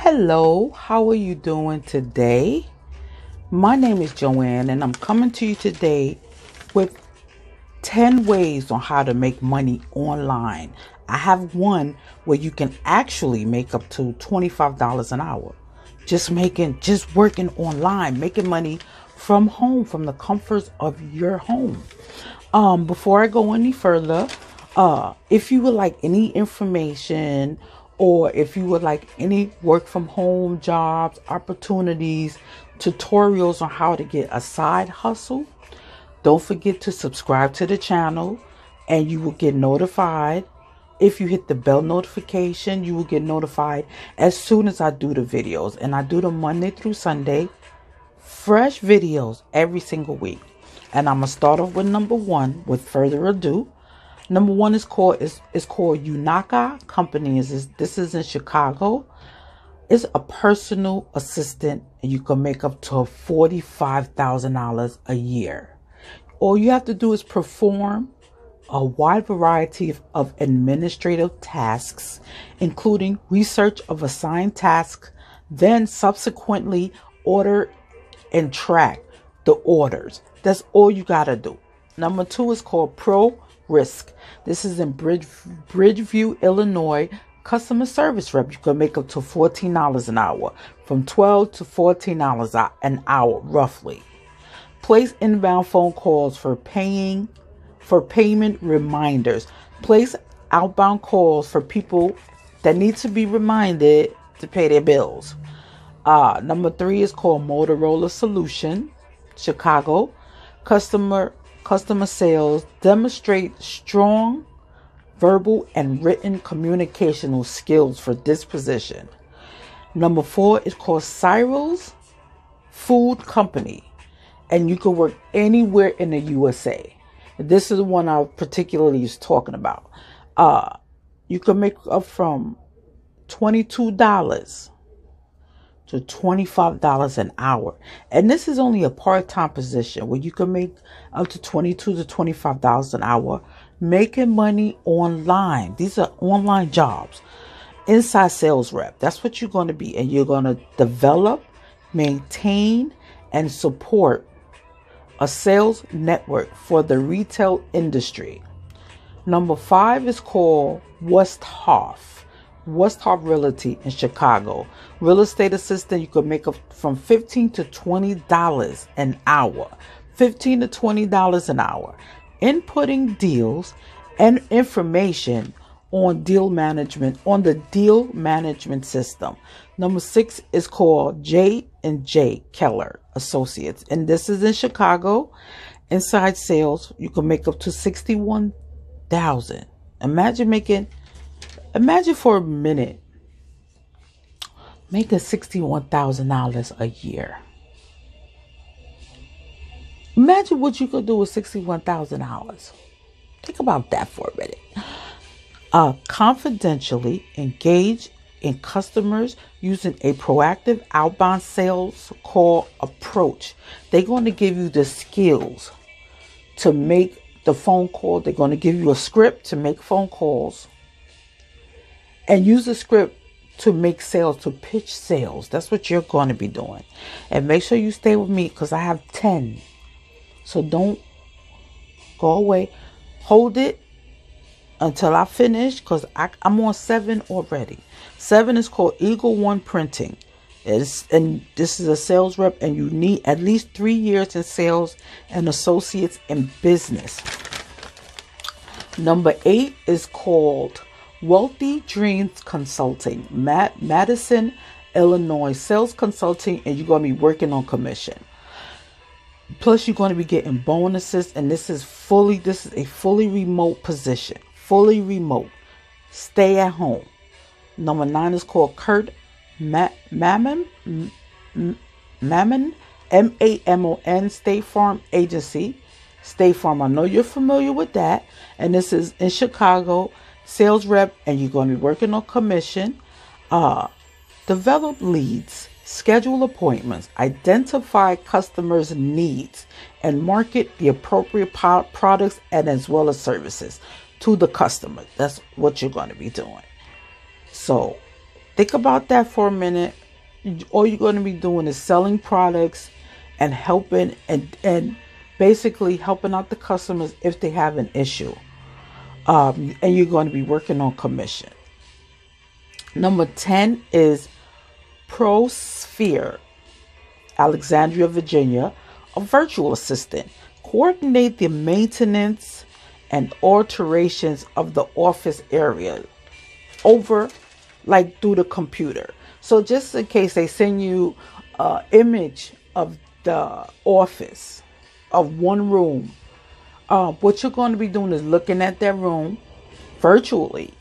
Hello, how are you doing today? My name is Joanne and I'm coming to you today with 10 ways on how to make money online. I have one where you can actually make up to $25 an hour. Just working online, making money from home, from the comforts of your home. Before I go any further, if you would like any information or if you would like any work from home jobs, opportunities, tutorials on how to get a side hustle, don't forget to subscribe to the channel and you will get notified. If you hit the bell notification, you will get notified as soon as I do the videos. And I do them Monday through Sunday, fresh videos every single week. And I'm going to start off with number one with further ado. Number one is called Unaka company. This is in Chicago. It's a personal assistant and you can make up to $45,000 a year. All you have to do is perform a wide variety of administrative tasks, including research of assigned tasks, then subsequently order and track the orders. That's all you got to do. Number two is called ProSphere. This is in Bridgeview, Illinois. Customer service rep. You can make up to $14 an hour, from $12 to $14 an hour, roughly. Place inbound phone calls for payment reminders. Place outbound calls for people that need to be reminded to pay their bills. Number three is called Motorola Solution, Chicago. Customer sales. Demonstrate strong verbal and written communicational skills for this position. Number four is called Cyrils Food Company, and you can work anywhere in the USA. This is the one I particularly is talking about. You can make up from $22 to $25 an hour. And this is only a part-time position where you can make up to $22 to $25 an hour making money online. These are online jobs. Inside sales rep. That's what you're going to be. And you're going to develop, maintain, and support a sales network for the retail industry. Number five is called Westhoff Realty in Chicago. Real estate assistant, you can make up from $15 to $20 an hour. $15 to $20 an hour. Inputting deals and information on the deal management system. Number six is called J&J Keller Associates, and this is in Chicago. Inside sales, you can make up to $61,000. Imagine for a minute making $61,000 a year. Imagine what you could do with $61,000. Think about that for a minute. Confidentially engage in customers using a proactive outbound sales call approach. They're going to give you the skills to make the phone call. They're going to give you a script to make phone calls and use the script to make sales, to pitch sales. That's what you're going to be doing. And make sure you stay with me because I have 10. So don't go away. Hold it until I finish because I'm on 7 already. 7 is called Eagle One Printing. And this is a sales rep and you need at least 3 years in sales and associates in business. Number 8 is called Wealthy Dreams Consulting, Matteson, Illinois. Sales consulting, and you're going to be working on commission. Plus, you're going to be getting bonuses, and this is a fully remote position. Fully remote. Stay at home. Number 9 is called Kurt Mamon, Mamon, State Farm Agency. State Farm, I know you're familiar with that. And this is in Chicago. Sales rep, and you're going to be working on commission. Develop leads, schedule appointments, identify customers' needs, and market the appropriate products and as well as services to the customer. That's what you're going to be doing. So Think about that for a minute. All you're going to be doing is selling products and helping and basically helping out the customers if they have an issue. And you're going to be working on commission. Number 10 is ProSphere Alexandria, Virginia, a virtual assistant. Coordinate the maintenance and alterations of the office area over through the computer. So just in case they send you an image of the office of one room, what you're going to be doing is looking at that room virtually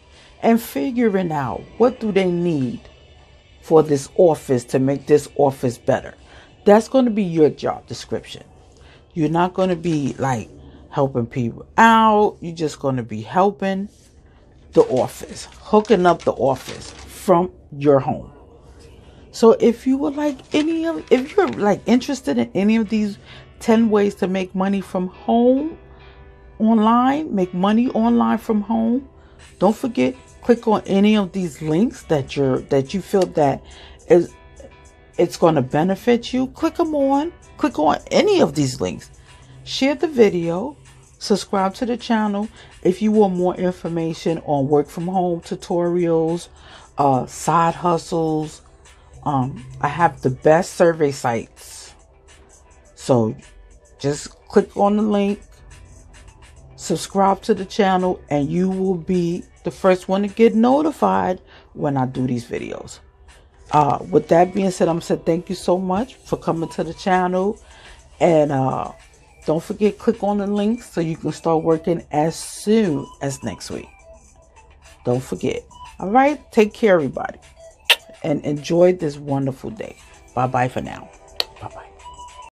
and figuring out what do they need for this office to make this office better. That's going to be your job description. You're not going to be helping people out. You're just going to be helping the office, hooking up the office from your home. So if you would if you're interested in any of these 10 ways to make money from home online, make money online from home, don't forget, click on any of these links that you feel that it's going to benefit you. Click on any of these links. Share the video. Subscribe to the channel if you want more information on work from home tutorials, side hustles. I have the best survey sites. So just click on the link, subscribe to the channel, and you will be the first one to get notified when I do these videos. With that being said, I'm saying thank you so much for coming to the channel. And don't forget, click on the links so you can start working as soon as next week. Don't forget. All right. Take care, everybody. And enjoy this wonderful day. Bye-bye for now.